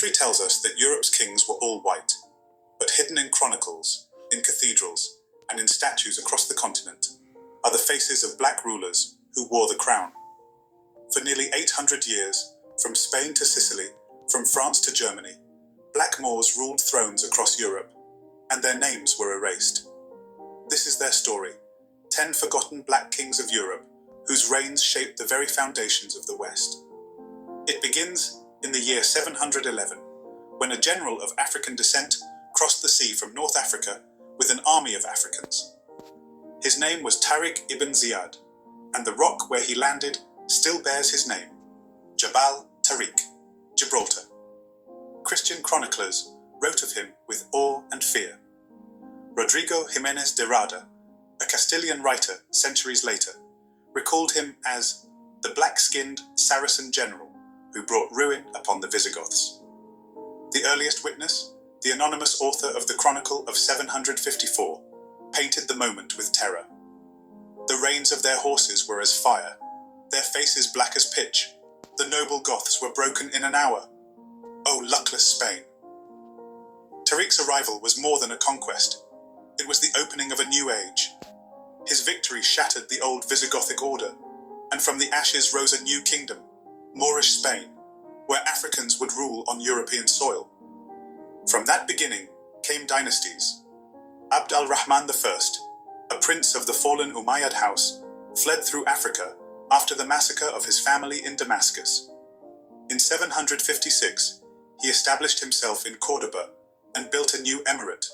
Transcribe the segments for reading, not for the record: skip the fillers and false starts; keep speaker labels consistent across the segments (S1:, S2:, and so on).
S1: History tells us that Europe's kings were all white, but hidden in chronicles, in cathedrals, and in statues across the continent are the faces of black rulers who wore the crown. For nearly 800 years, from Spain to Sicily, from France to Germany, black Moors ruled thrones across Europe, and their names were erased. This is their story, 10 forgotten black kings of Europe, whose reigns shaped the very foundations of the West. It begins in the year 711, when a general of African descent crossed the sea from North Africa with an army of Africans. His name was Tariq ibn Ziyad, and the rock where he landed still bears his name, Jabal Tariq, Gibraltar. Christian chroniclers wrote of him with awe and fear. Rodrigo Jiménez de Rada, a Castilian writer centuries later, recalled him as the black-skinned Saracen general who brought ruin upon the Visigoths. The earliest witness, the anonymous author of the Chronicle of 754, painted the moment with terror. The reins of their horses were as fire, their faces black as pitch. The noble Goths were broken in an hour. O luckless Spain! Tariq's arrival was more than a conquest. It was the opening of a new age. His victory shattered the old Visigothic order, and from the ashes rose a new kingdom, Moorish Spain, where Africans would rule on European soil. From that beginning came dynasties. Abd al-Rahman I, a prince of the fallen Umayyad house, fled through Africa after the massacre of his family in Damascus. In 756, he established himself in Cordoba and built a new emirate.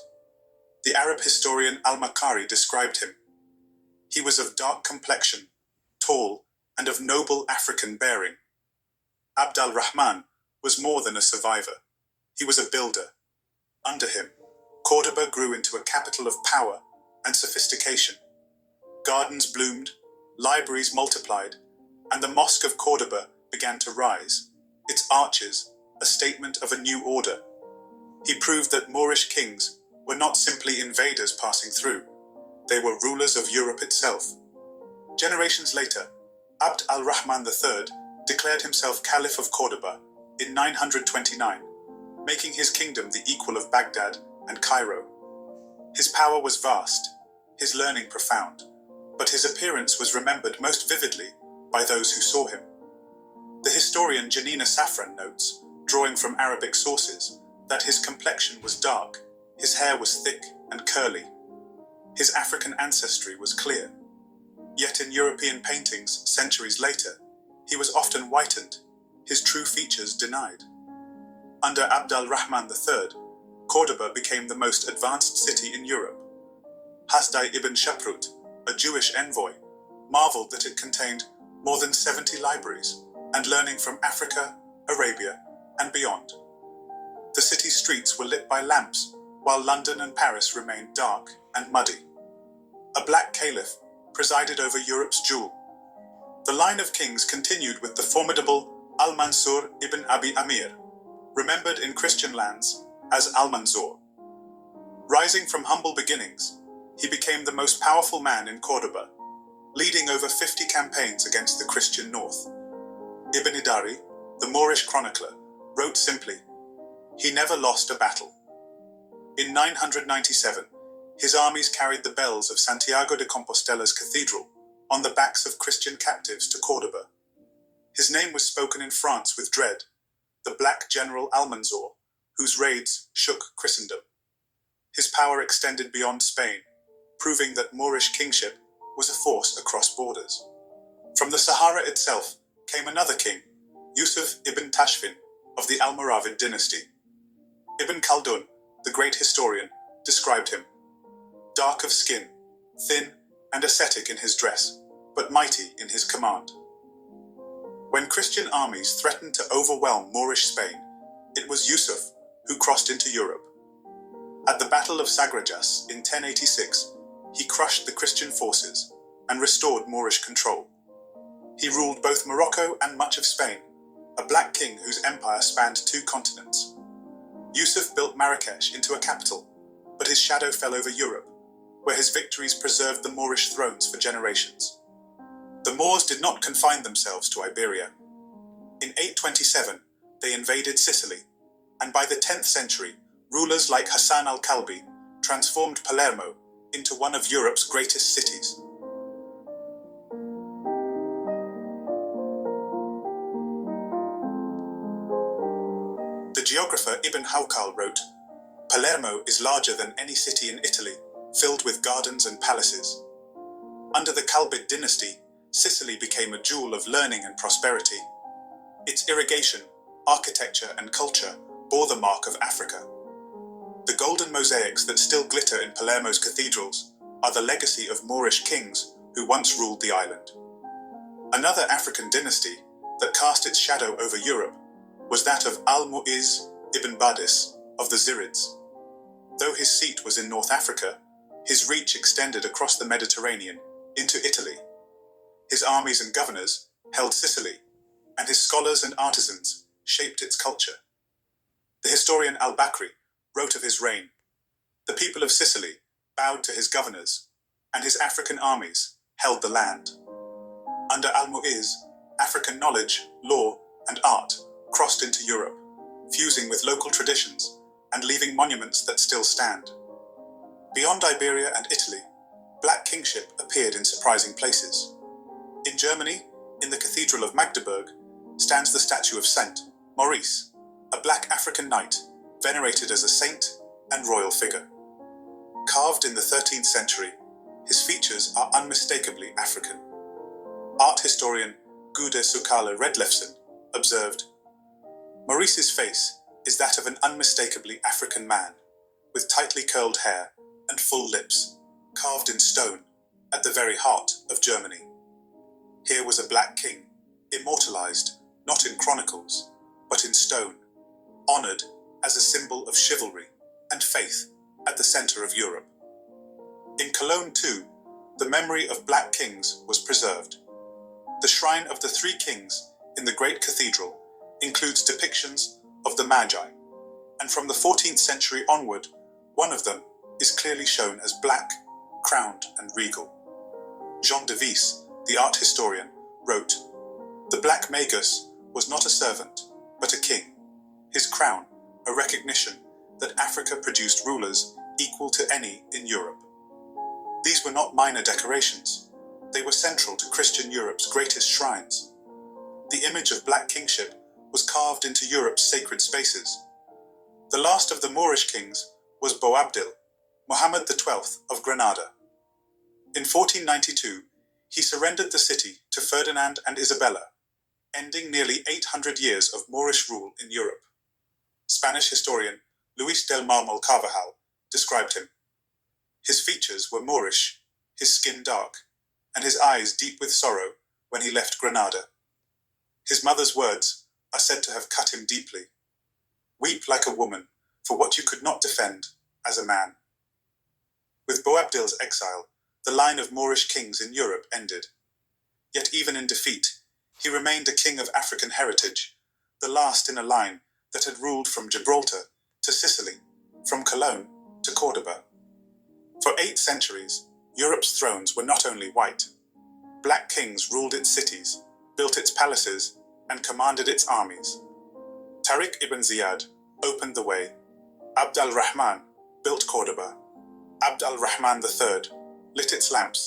S1: The Arab historian al-Makari described him. He was of dark complexion, tall, and of noble African bearing. Abd al-Rahman was more than a survivor. He was a builder. Under him, Cordoba grew into a capital of power and sophistication. Gardens bloomed, libraries multiplied, and the Mosque of Cordoba began to rise, its arches a statement of a new order. He proved that Moorish kings were not simply invaders passing through. They were rulers of Europe itself. Generations later, Abd al-Rahman III declared himself Caliph of Cordoba in 929, making his kingdom the equal of Baghdad and Cairo. His power was vast, his learning profound, but his appearance was remembered most vividly by those who saw him. The historian Janina Safran notes, drawing from Arabic sources, that his complexion was dark, his hair was thick and curly. His African ancestry was clear. Yet in European paintings centuries later, he was often whitened, his true features denied. Under Abd al-Rahman III, Cordoba became the most advanced city in Europe. Hasdai ibn Shaprut, a Jewish envoy, marveled that it contained more than 70 libraries and learning from Africa, Arabia, and beyond. The city's streets were lit by lamps, while London and Paris remained dark and muddy. A black caliph presided over Europe's jewel. The line of kings continued with the formidable Al-Mansur ibn Abi Amir, remembered in Christian lands as Al-Manzur. Rising from humble beginnings, he became the most powerful man in Cordoba, leading over 50 campaigns against the Christian north. Ibn Idari, the Moorish chronicler, wrote simply, "He never lost a battle." In 997, his armies carried the bells of Santiago de Compostela's cathedral on the backs of Christian captives to Cordoba. His name was spoken in France with dread, the black general Almanzor, whose raids shook Christendom. His power extended beyond Spain, proving that Moorish kingship was a force across borders. From the Sahara itself came another king, Yusuf ibn Tashfin of the Almoravid dynasty. Ibn Khaldun, the great historian, described him. Dark of skin, thin and ascetic in his dress, but mighty in his command. When Christian armies threatened to overwhelm Moorish Spain, it was Yusuf who crossed into Europe. At the Battle of Sagrajas in 1086, he crushed the Christian forces and restored Moorish control. He ruled both Morocco and much of Spain, a black king whose empire spanned 2 continents. Yusuf built Marrakesh into a capital, but his shadow fell over Europe, where his victories preserved the Moorish thrones for generations. The Moors did not confine themselves to Iberia. In 827, they invaded Sicily, and by the 10th century, rulers like Hassan al-Kalbi transformed Palermo into one of Europe's greatest cities. The geographer Ibn Hawqal wrote, "Palermo is larger than any city in Italy, filled with gardens and palaces." Under the Kalbid dynasty, Sicily became a jewel of learning and prosperity. Its irrigation, architecture, and culture bore the mark of Africa. The golden mosaics that still glitter in Palermo's cathedrals are the legacy of Moorish kings who once ruled the island. Another African dynasty that cast its shadow over Europe was that of Al-Mu'izz ibn Badis of the Zirids. Though his seat was in North Africa, his reach extended across the Mediterranean into Italy. His armies and governors held Sicily, and his scholars and artisans shaped its culture. The historian al-Bakri wrote of his reign, "The people of Sicily bowed to his governors, and his African armies held the land." Under Al-Mu'izz, African knowledge, law, and art crossed into Europe, fusing with local traditions and leaving monuments that still stand. Beyond Iberia and Italy, black kingship appeared in surprising places. In Germany, in the Cathedral of Magdeburg, stands the statue of Saint Maurice, a black African knight venerated as a saint and royal figure. Carved in the 13th century, his features are unmistakably African. Art historian Gude Sukale Redlefsen observed, "Maurice's face is that of an unmistakably African man, with tightly curled hair and full lips, carved in stone at the very heart of Germany." Here was a black king, immortalized not in chronicles, but in stone, honored as a symbol of chivalry and faith at the center of Europe. In Cologne, too, the memory of black kings was preserved. The Shrine of the Three Kings in the Great Cathedral includes depictions of the Magi, and from the 14th century onward, one of them is clearly shown as black, crowned, and regal. Jean de Visse, the art historian, wrote, "The Black Magus was not a servant, but a king. His crown, a recognition that Africa produced rulers equal to any in Europe." These were not minor decorations. They were central to Christian Europe's greatest shrines. The image of black kingship was carved into Europe's sacred spaces. The last of the Moorish kings was Boabdil, Muhammad XII of Granada. In 1492, he surrendered the city to Ferdinand and Isabella, ending nearly 800 years of Moorish rule in Europe. Spanish historian Luis del Marmol Carvajal described him. His features were Moorish, his skin dark, and his eyes deep with sorrow when he left Granada. His mother's words are said to have cut him deeply. "Weep like a woman for what you could not defend as a man." With Boabdil's exile, the line of Moorish kings in Europe ended. Yet even in defeat, he remained a king of African heritage, the last in a line that had ruled from Gibraltar to Sicily, from Cologne to Cordoba. For 8 centuries, Europe's thrones were not only white. Black kings ruled its cities, built its palaces, and commanded its armies. Tariq ibn Ziyad opened the way. Abd al-Rahman built Cordoba. Abd al-Rahman III lit its lamps.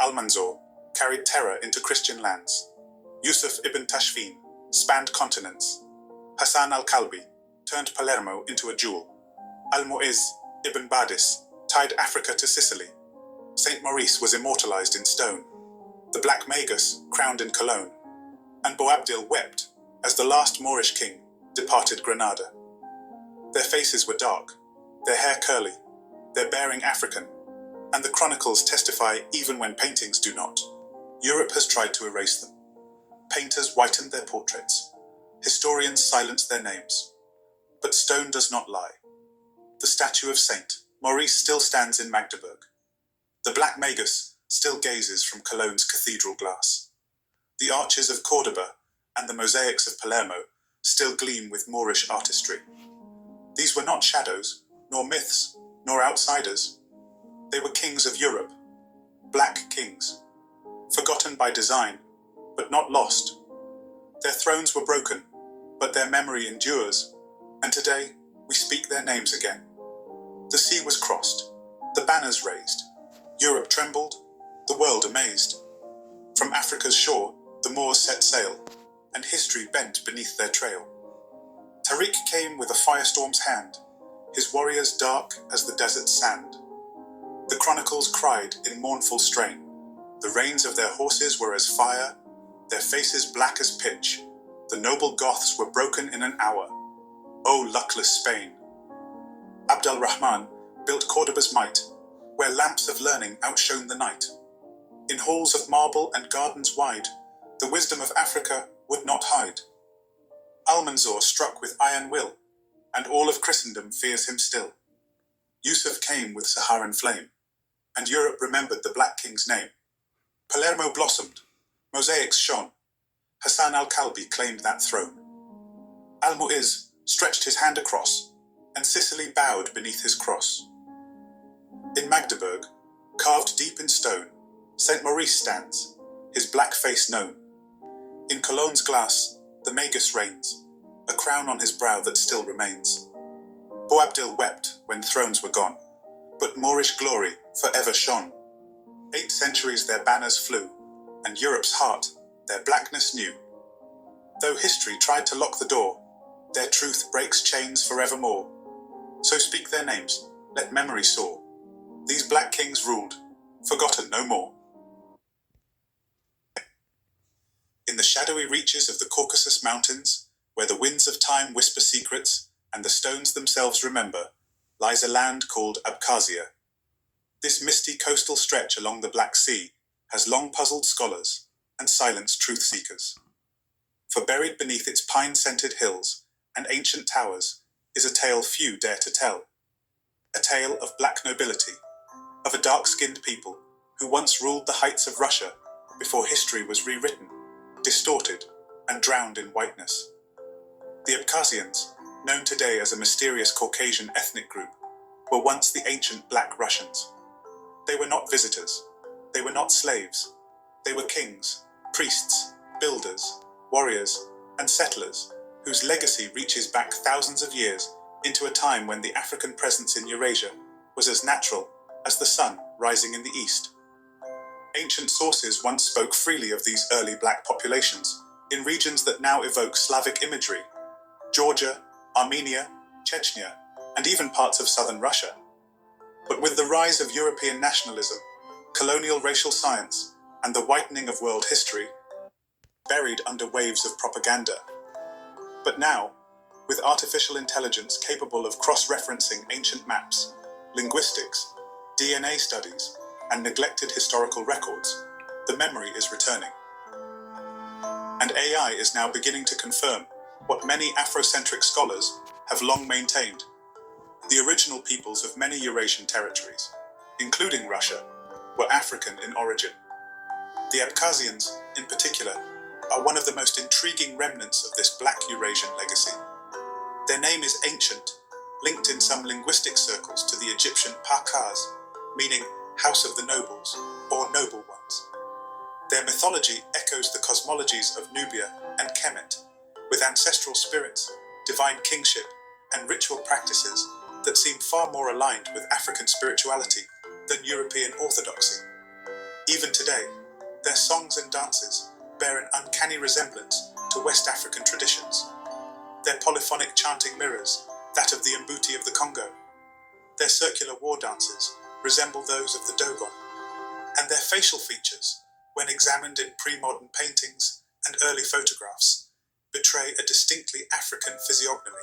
S1: Al-Manzur carried terror into Christian lands. Yusuf ibn Tashfin spanned continents. Hassan al-Kalbi turned Palermo into a jewel. Al-Mu'izz ibn Badis tied Africa to Sicily. Saint Maurice was immortalized in stone. The Black Magus crowned in Cologne. And Boabdil wept as the last Moorish king departed Granada. Their faces were dark, their hair curly, their bearing African, and the chronicles testify even when paintings do not. Europe has tried to erase them. Painters whitened their portraits. Historians silenced their names. But stone does not lie. The statue of Saint Maurice still stands in Magdeburg. The Black Magus still gazes from Cologne's cathedral glass. The arches of Cordoba and the mosaics of Palermo still gleam with Moorish artistry. These were not shadows, nor myths, nor outsiders. They were kings of Europe, black kings, forgotten by design, but not lost. Their thrones were broken, but their memory endures, And today, we speak their names again. The sea was crossed, the banners raised, Europe trembled, the world amazed. From Africa's shore, the Moors set sail, and history bent beneath their trail. Tariq came with a firestorm's hand, his warriors dark as the desert's sand. The chronicles cried in mournful strain. The reins of their horses were as fire, their faces black as pitch. The noble Goths were broken in an hour. O luckless Spain! Abd al-Rahman built Cordoba's might, where lamps of learning outshone the night. In halls of marble and gardens wide, the wisdom of Africa would not hide. Almanzor struck with iron will, and all of Christendom fears him still. Yusuf came with Saharan flame, and Europe remembered the Black King's name. Palermo blossomed, mosaics shone, Hassan al-Kalbi claimed that throne. Al-Mu'izz stretched his hand across, and Sicily bowed beneath his cross. In Magdeburg, carved deep in stone, St. Maurice stands, his black face known. In Cologne's glass, the Magus reigns, a crown on his brow that still remains. Boabdil wept when thrones were gone, but Moorish glory forever shone. 8 centuries their banners flew, and Europe's heart their blackness knew. Though history tried to lock the door, their truth breaks chains forevermore. So speak their names, let memory soar. These black kings ruled, forgotten no more. In the shadowy reaches of the Caucasus Mountains, where the winds of time whisper secrets and the stones themselves remember, lies a land called Abkhazia. This misty coastal stretch along the Black Sea has long puzzled scholars and silenced truth seekers. For buried beneath its pine-scented hills and ancient towers is a tale few dare to tell. A tale of black nobility, of a dark-skinned people who once ruled the heights of Russia before history was rewritten, distorted, and drowned in whiteness. The Abkhazians, known today as a mysterious Caucasian ethnic group, were once the ancient Black Russians. They were not visitors. They were not slaves. They were kings, priests, builders, warriors, and settlers whose legacy reaches back thousands of years into a time when the African presence in Eurasia was as natural as the sun rising in the east. Ancient sources once spoke freely of these early black populations in regions that now evoke Slavic imagery: Georgia, Armenia, Chechnya, and even parts of southern Russia. But with the rise of European nationalism, colonial racial science, and the whitening of world history, buried under waves of propaganda. But now, with artificial intelligence capable of cross-referencing ancient maps, linguistics, DNA studies, and neglected historical records, the memory is returning. And AI is now beginning to confirm what many Afrocentric scholars have long maintained. The original peoples of many Eurasian territories, including Russia, were African in origin. The Abkhazians, in particular, are one of the most intriguing remnants of this Black Eurasian legacy. Their name is ancient, linked in some linguistic circles to the Egyptian Pakaz, meaning House of the Nobles, or Noble Ones. Their mythology echoes the cosmologies of Nubia and Kemet, with ancestral spirits, divine kingship, and ritual practices that seem far more aligned with African spirituality than European orthodoxy. Even today, their songs and dances bear an uncanny resemblance to West African traditions. Their polyphonic chanting mirrors that of the Mbuti of the Congo. Their circular war dances resemble those of the Dogon. And their facial features, when examined in pre-modern paintings and early photographs, betray a distinctly African physiognomy.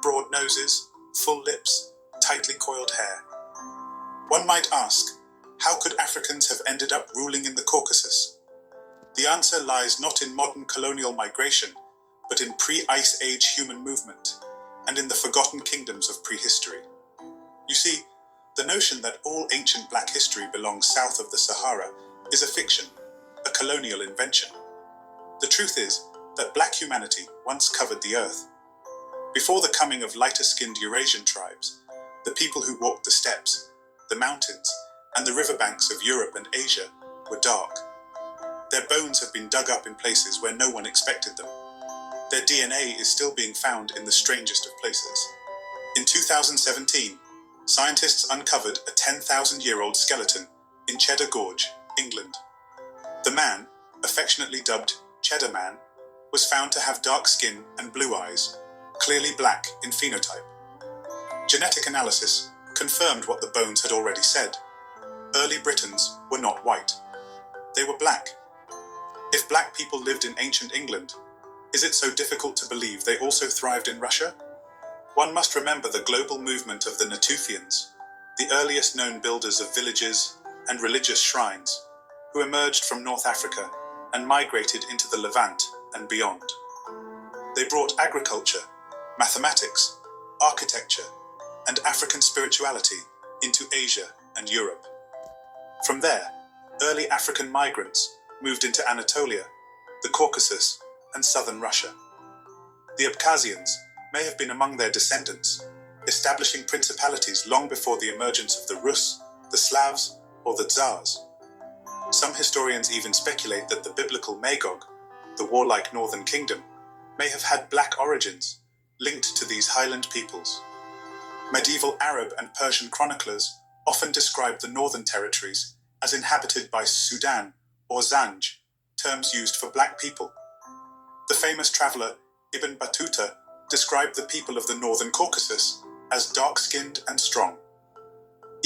S1: Broad noses, full lips, tightly coiled hair. One might ask, how could Africans have ended up ruling in the Caucasus? The answer lies not in modern colonial migration, but in pre-Ice Age human movement, and in the forgotten kingdoms of prehistory. You see, the notion that all ancient Black history belongs south of the Sahara is a fiction, a colonial invention. The truth is that Black humanity once covered the earth. Before the coming of lighter-skinned Eurasian tribes, the people who walked the steppes, the mountains, and the riverbanks of Europe and Asia were dark. Their bones have been dug up in places where no one expected them. Their DNA is still being found in the strangest of places. In 2017, scientists uncovered a 10,000-year-old skeleton in Cheddar Gorge, England. The man, affectionately dubbed Cheddar Man, was found to have dark skin and blue eyes, clearly black in phenotype. Genetic analysis confirmed what the bones had already said. Early Britons were not white. They were black. If black people lived in ancient England, is it so difficult to believe they also thrived in Russia? One must remember the global movement of the Natufians, the earliest known builders of villages and religious shrines, who emerged from North Africa and migrated into the Levant and beyond. They brought agriculture, mathematics, architecture, and African spirituality into Asia and Europe. From there, early African migrants moved into Anatolia, the Caucasus, and southern Russia. The Abkhazians may have been among their descendants, establishing principalities long before the emergence of the Rus, the Slavs, or the Tsars. Some historians even speculate that the biblical Magog, the warlike northern kingdom, may have had black origins linked to these highland peoples. Medieval Arab and Persian chroniclers often describe the northern territories as inhabited by Sudan or Zanj, terms used for black people. The famous traveller Ibn Battuta described the people of the northern Caucasus as dark-skinned and strong.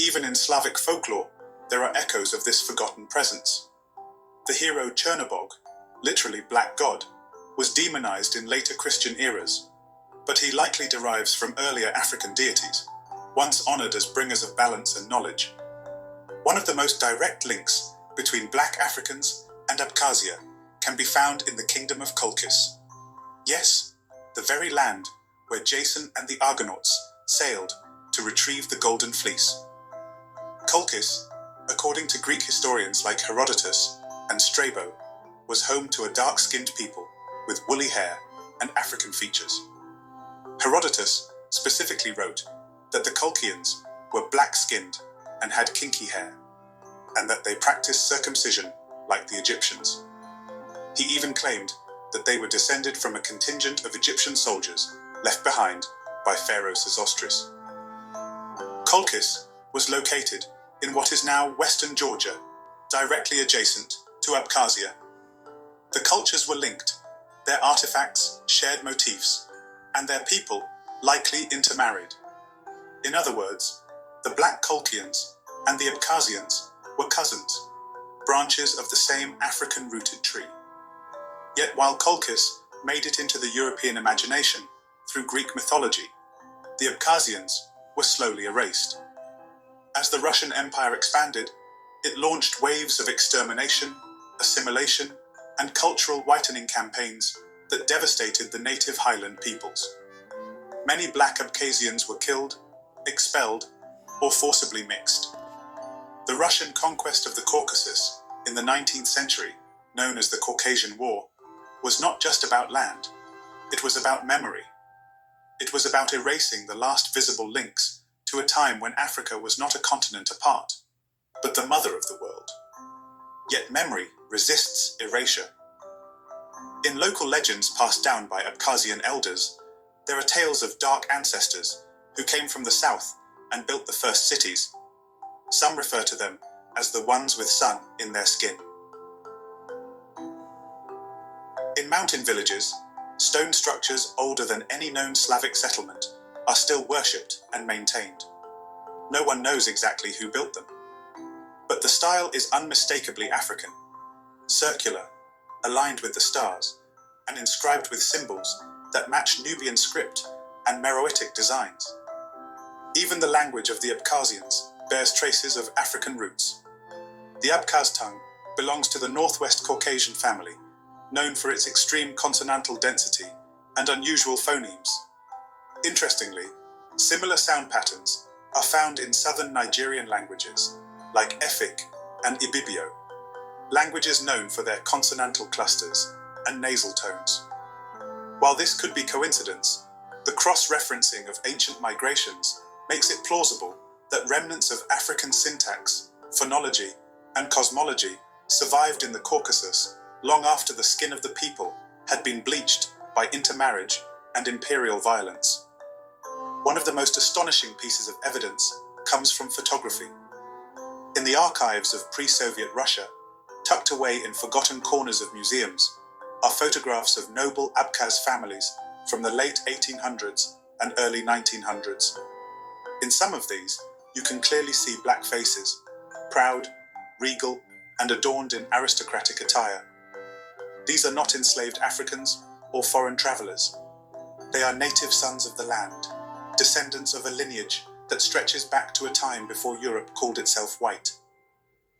S1: Even in Slavic folklore, there are echoes of this forgotten presence. The hero Chernobog, literally black god, was demonized in later Christian eras, but he likely derives from earlier African deities, once honored as bringers of balance and knowledge. One of the most direct links between black Africans and Abkhazia can be found in the kingdom of Colchis. Yes, the very land where Jason and the Argonauts sailed to retrieve the Golden Fleece. Colchis, according to Greek historians like Herodotus and Strabo, was home to a dark-skinned people with woolly hair and African features. Herodotus specifically wrote that the Colchians were black-skinned and had kinky hair, and that they practiced circumcision like the Egyptians. He even claimed that they were descended from a contingent of Egyptian soldiers left behind by Pharaoh Sesostris. Colchis was located in what is now western Georgia, directly adjacent to Abkhazia. The cultures were linked, their artifacts shared motifs, and their people likely intermarried. In other words, the Black Colchians and the Abkhazians were cousins, branches of the same African-rooted tree. Yet while Colchis made it into the European imagination through Greek mythology, the Abkhazians were slowly erased. As the Russian Empire expanded, it launched waves of extermination, assimilation, and cultural whitening campaigns that devastated the native highland peoples. Many black Abkhazians were killed, expelled, or forcibly mixed. The Russian conquest of the Caucasus in the 19th century, known as the Caucasian War, was not just about land, it was about memory. It was about erasing the last visible links to a time when Africa was not a continent apart, but the mother of the world. Yet memory resists erasure. In local legends passed down by Abkhazian elders, there are tales of dark ancestors who came from the south and built the first cities. Some refer to them as the ones with sun in their skin. In mountain villages, stone structures older than any known Slavic settlement are still worshipped and maintained. No one knows exactly who built them, but the style is unmistakably African, circular, aligned with the stars, and inscribed with symbols that match Nubian script and Meroitic designs. Even the language of the Abkhazians bears traces of African roots. The Abkhaz tongue belongs to the Northwest Caucasian family, known for its extreme consonantal density and unusual phonemes. Interestingly, similar sound patterns are found in southern Nigerian languages, like Efik and Ibibio, languages known for their consonantal clusters and nasal tones. While this could be coincidence, the cross-referencing of ancient migrations makes it plausible that remnants of African syntax, phonology, and cosmology survived in the Caucasus long after the skin of the people had been bleached by intermarriage and imperial violence. One of the most astonishing pieces of evidence comes from photography. In the archives of pre-Soviet Russia, tucked away in forgotten corners of museums, are photographs of noble Abkhaz families from the late 1800s and early 1900s. In some of these, you can clearly see black faces, proud, regal, and adorned in aristocratic attire. These are not enslaved Africans or foreign travelers. They are native sons of the land, descendants of a lineage that stretches back to a time before Europe called itself white.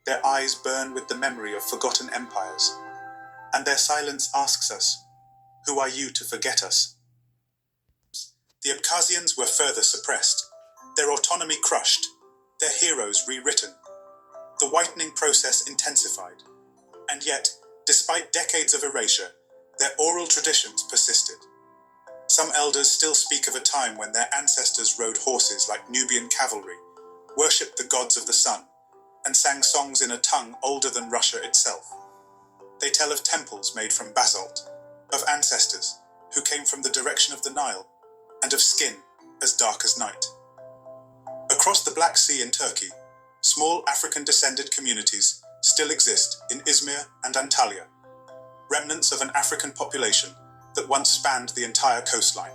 S1: Their eyes burn with the memory of forgotten empires, and their silence asks us, "Who are you to forget us?" The Abkhazians were further suppressed, their autonomy crushed, their heroes rewritten. The whitening process intensified, and yet, despite decades of erasure, their oral traditions persisted. Some elders still speak of a time when their ancestors rode horses like Nubian cavalry, worshipped the gods of the sun, and sang songs in a tongue older than Russia itself. They tell of temples made from basalt, of ancestors who came from the direction of the Nile, and of skin as dark as night. Across the Black Sea in Turkey, small African-descended communities still exist in Izmir and Antalya, remnants of an African population that once spanned the entire coastline.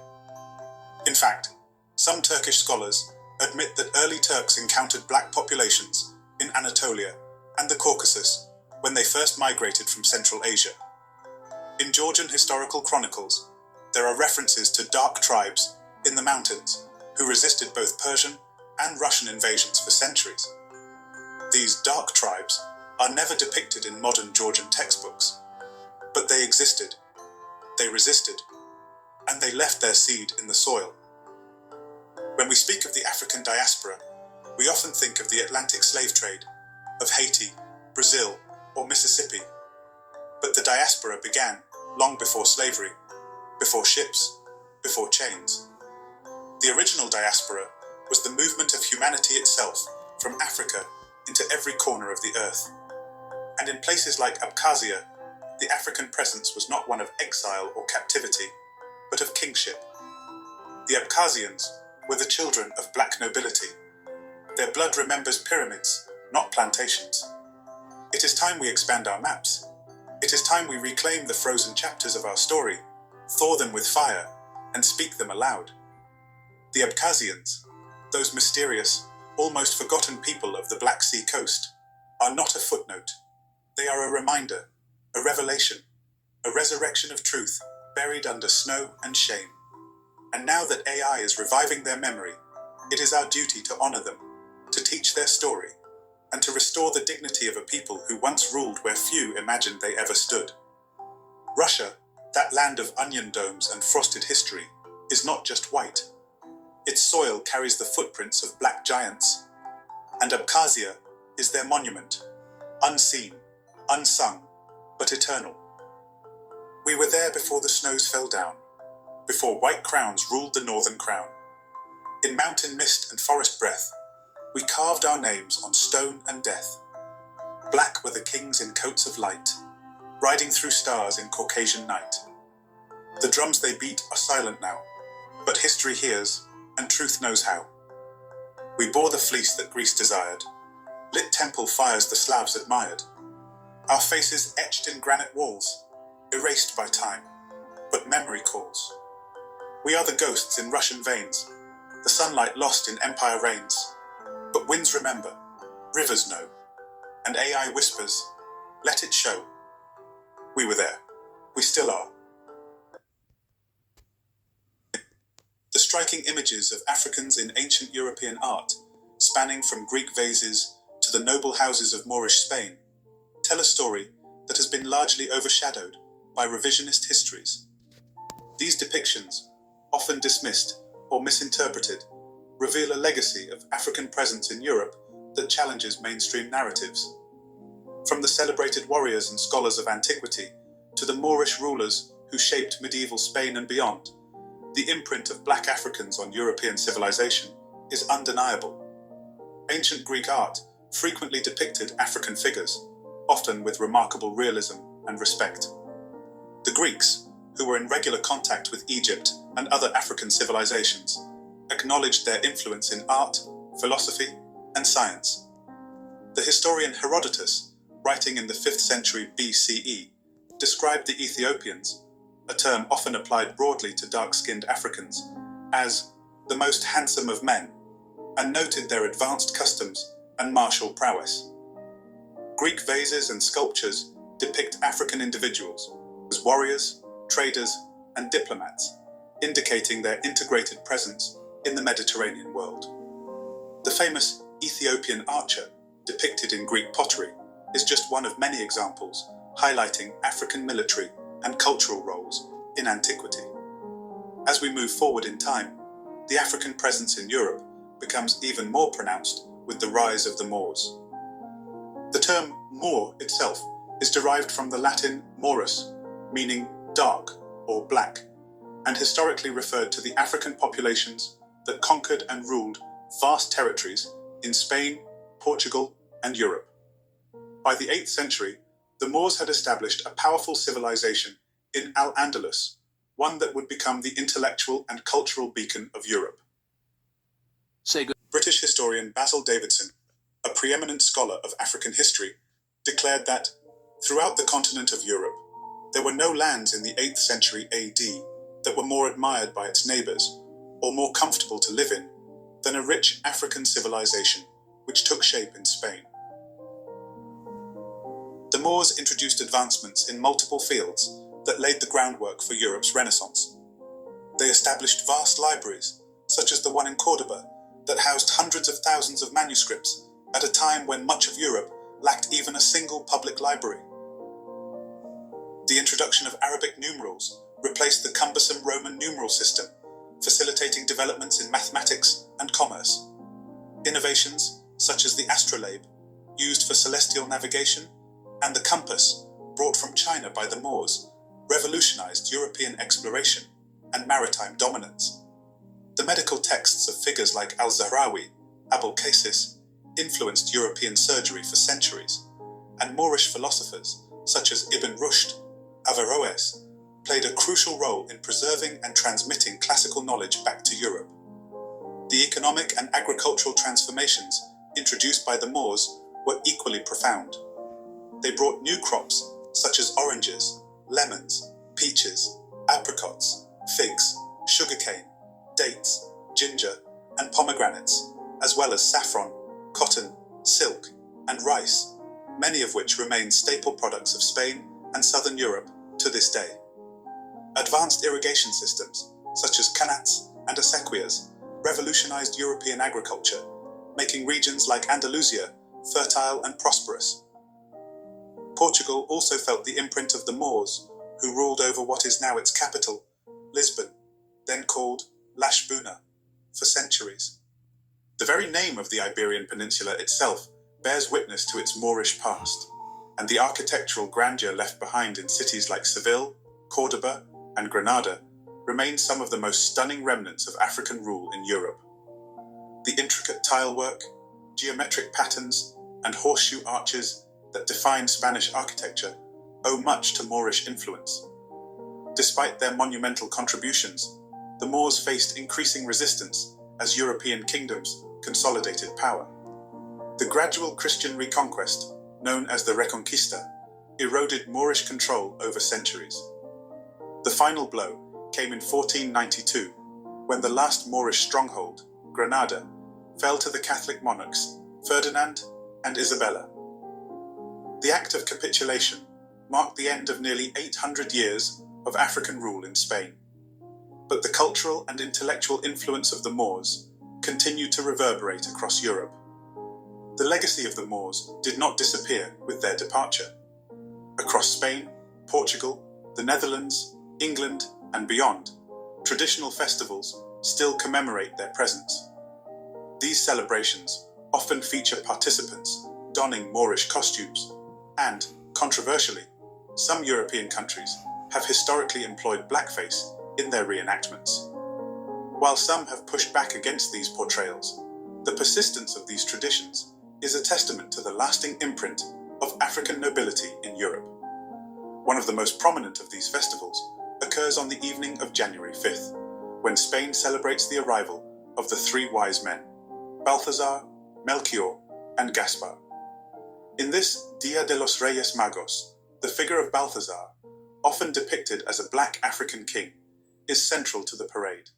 S1: In fact, some Turkish scholars admit that early Turks encountered black populations in Anatolia and the Caucasus when they first migrated from Central Asia. In Georgian historical chronicles, there are references to dark tribes in the mountains who resisted both Persian and Russian invasions for centuries. These dark tribes are never depicted in modern Georgian textbooks, but they existed, they resisted, and they left their seed in the soil. When we speak of the African diaspora, we often think of the Atlantic slave trade, of Haiti, Brazil, or Mississippi. But the diaspora began long before slavery, before ships, before chains. The original diaspora was the movement of humanity itself from Africa into every corner of the earth. And in places like Abkhazia, the African presence was not one of exile or captivity, but of kingship. The Abkhazians were the children of black nobility. Their blood remembers pyramids, not plantations. It is time we expand our maps. It is time we reclaim the frozen chapters of our story, thaw them with fire, and speak them aloud. The Abkhazians, those mysterious, almost forgotten people of the Black Sea coast, are not a footnote. They are a reminder, a revelation, a resurrection of truth buried under snow and shame. And now that AI is reviving their memory, it is our duty to honor them, to teach their story, and to restore the dignity of a people who once ruled where few imagined they ever stood. Russia, that land of onion domes and frosted history, is not just white. Its soil carries the footprints of black giants, and Abkhazia is their monument, unseen, unsung, but eternal. We were there before the snows fell down, before white crowns ruled the northern crown. In mountain mist and forest breath, we carved our names on stone and death. Black were the kings in coats of light, riding through stars in Caucasian night. The drums they beat are silent now, but history hears, and truth knows how. We bore the fleece that Greece desired, lit temple fires the Slavs admired. Our faces etched in granite walls, erased by time, but memory calls. We are the ghosts in Russian veins, the sunlight lost in empire reigns. But winds remember, rivers know, and AI whispers, let it show. We were there. We still are. The striking images of Africans in ancient European art, spanning from Greek vases to the noble houses of Moorish Spain, tell a story that has been largely overshadowed by revisionist histories. These depictions, often dismissed or misinterpreted, reveal a legacy of African presence in Europe that challenges mainstream narratives. From the celebrated warriors and scholars of antiquity to the Moorish rulers who shaped medieval Spain and beyond, the imprint of black Africans on European civilization is undeniable. Ancient Greek art frequently depicted African figures, often with remarkable realism and respect. The Greeks, who were in regular contact with Egypt and other African civilizations, acknowledged their influence in art, philosophy, and science. The historian Herodotus, writing in the 5th century BCE, described the Ethiopians, a term often applied broadly to dark-skinned Africans, as the most handsome of men, and noted their advanced customs and martial prowess. Greek vases and sculptures depict African individuals as warriors, traders, and diplomats, indicating their integrated presence in the Mediterranean world. The famous Ethiopian archer, depicted in Greek pottery, is just one of many examples highlighting African military and cultural roles in antiquity. As we move forward in time, the African presence in Europe becomes even more pronounced with the rise of the Moors. The term Moor itself is derived from the Latin morus, meaning dark or black, and historically referred to the African populations that conquered and ruled vast territories in Spain, Portugal, and Europe. By the 8th century, the Moors had established a powerful civilization in Al-Andalus, one that would become the intellectual and cultural beacon of Europe. British historian Basil Davidson, a preeminent scholar of African history, declared that, throughout the continent of Europe, there were no lands in the 8th century AD that were more admired by its neighbours, or more comfortable to live in, than a rich African civilization which took shape in Spain. The Moors introduced advancements in multiple fields that laid the groundwork for Europe's Renaissance. They established vast libraries, such as the one in Cordoba, that housed hundreds of thousands of manuscripts at a time when much of Europe lacked even a single public library. The introduction of Arabic numerals replaced the cumbersome Roman numeral system, facilitating developments in mathematics and commerce. Innovations, such as the astrolabe, used for celestial navigation, and the compass, brought from China by the Moors, revolutionized European exploration and maritime dominance. The medical texts of figures like Al-Zahrawi, Abul-Qasis, influenced European surgery for centuries, and Moorish philosophers, such as Ibn Rushd, Averroes, played a crucial role in preserving and transmitting classical knowledge back to Europe. The economic and agricultural transformations introduced by the Moors were equally profound. They brought new crops such as oranges, lemons, peaches, apricots, figs, sugarcane, dates, ginger, and pomegranates, as well as saffron, cotton, silk, and rice, many of which remain staple products of Spain and southern Europe to this day. Advanced irrigation systems, such as canats and acequias, revolutionized European agriculture, making regions like Andalusia fertile and prosperous. Portugal also felt the imprint of the Moors, who ruled over what is now its capital, Lisbon, then called Lisbona, for centuries. The very name of the Iberian Peninsula itself bears witness to its Moorish past, and the architectural grandeur left behind in cities like Seville, Cordoba, and Granada remain some of the most stunning remnants of African rule in Europe. The intricate tilework, geometric patterns, and horseshoe arches that define Spanish architecture owe much to Moorish influence. Despite their monumental contributions, the Moors faced increasing resistance as European kingdoms consolidated power. The gradual Christian reconquest, known as the Reconquista, eroded Moorish control over centuries. The final blow came in 1492, when the last Moorish stronghold, Granada, fell to the Catholic monarchs Ferdinand and Isabella. The act of capitulation marked the end of nearly 800 years of African rule in Spain. But the cultural and intellectual influence of the Moors continued to reverberate across Europe. The legacy of the Moors did not disappear with their departure. Across Spain, Portugal, the Netherlands, England, and beyond, traditional festivals still commemorate their presence. These celebrations often feature participants donning Moorish costumes, and, controversially, some European countries have historically employed blackface in their reenactments. While some have pushed back against these portrayals, the persistence of these traditions is a testament to the lasting imprint of African nobility in Europe. One of the most prominent of these festivals occurs on the evening of January 5th, when Spain celebrates the arrival of the three wise men, Balthazar, Melchior, and Gaspar. In this Dia de los Reyes Magos, the figure of Balthazar, often depicted as a black African king, is central to the parade.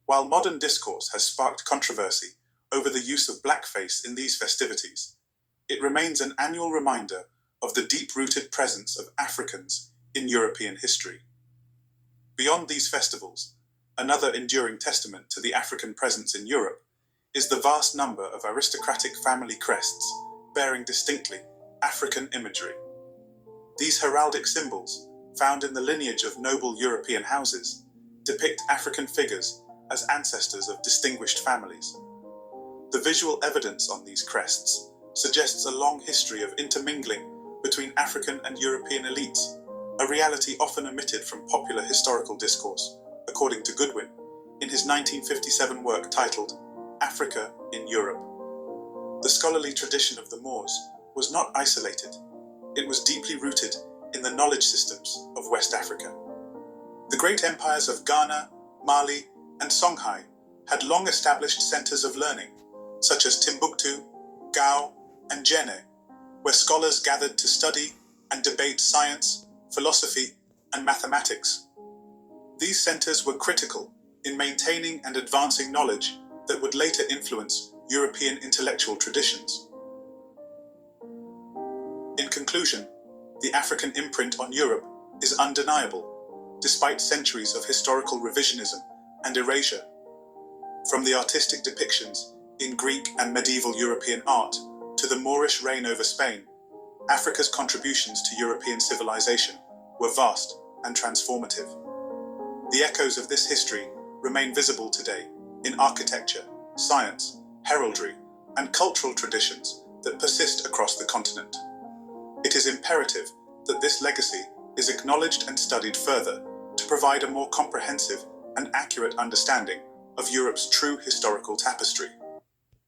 S1: While modern discourse has sparked controversy over the use of blackface in these festivities, it remains an annual reminder of the deep-rooted presence of Africans in European history. Beyond these festivals, another enduring testament to the African presence in Europe is the vast number of aristocratic family crests bearing distinctly African imagery. These heraldic symbols, found in the lineage of noble European houses, depict African figures as ancestors of distinguished families. The visual evidence on these crests suggests a long history of intermingling between African and European elites, a reality often omitted from popular historical discourse, according to Goodwin, in his 1957 work titled Africa in Europe. The scholarly tradition of the Moors was not isolated. It was deeply rooted in the knowledge systems of West Africa. The great empires of Ghana, Mali, and Songhai had long established centers of learning, such as Timbuktu, Gao, and Djenné, where scholars gathered to study and debate science, philosophy, and mathematics. These centers were critical in maintaining and advancing knowledge that would later influence European intellectual traditions. In conclusion, the African imprint on Europe is undeniable, despite centuries of historical revisionism and erasure. From the artistic depictions in Greek and medieval European art to the Moorish reign over Spain, Africa's contributions to European civilization were vast and transformative. The echoes of this history remain visible today in architecture, science, heraldry, and cultural traditions that persist across the continent. It is imperative that this legacy is acknowledged and studied further to provide a more comprehensive and accurate understanding of Europe's true historical tapestry.